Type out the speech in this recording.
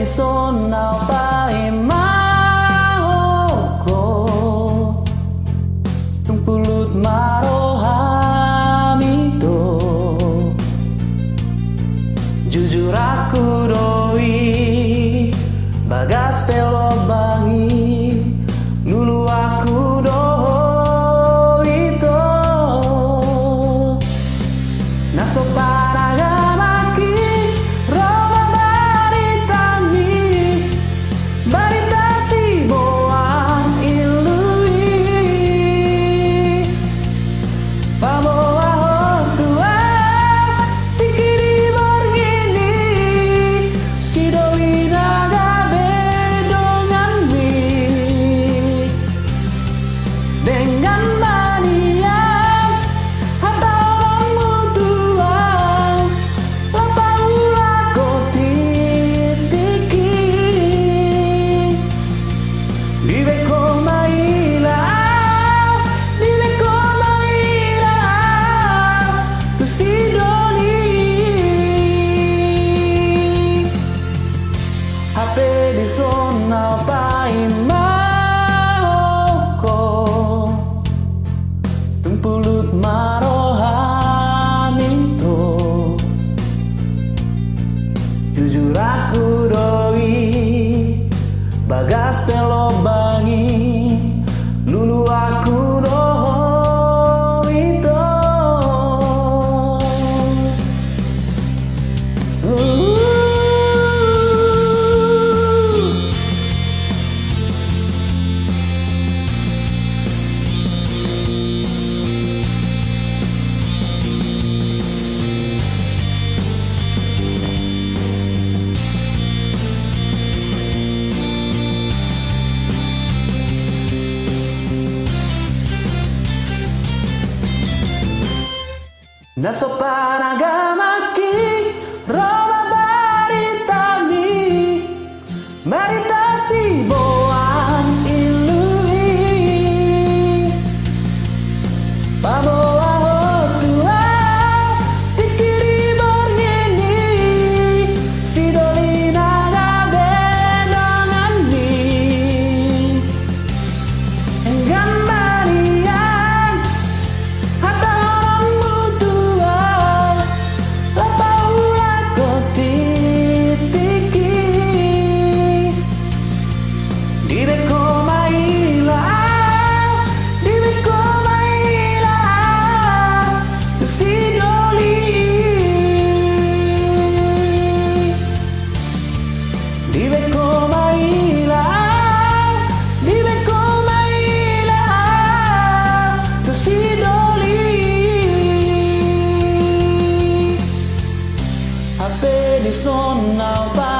di sonau pai maoko tung pulut marohamito jujur aku doi bagas pelo bangi dulu aku doi to naso paragamaki roba baritami barita si boang ilui pamoa hotua tikiri borgini si doi naga bedongan mi dengan manian atau mutuan lapaulah kotitiki Diveko maila tu si doni HP di sonau pai maoko tung pulut marohamito jujur aku doi bagas pelo bangi lulu aku doi to naso paragamaki roba baritami barita si boang ilui pamoa hotua tikiri borgini si doli naga bedongan mi enggan marian atau mutuan lapaulah kotitiki Diveko maila si doli Diveko maila tu si doli HP di sonau pai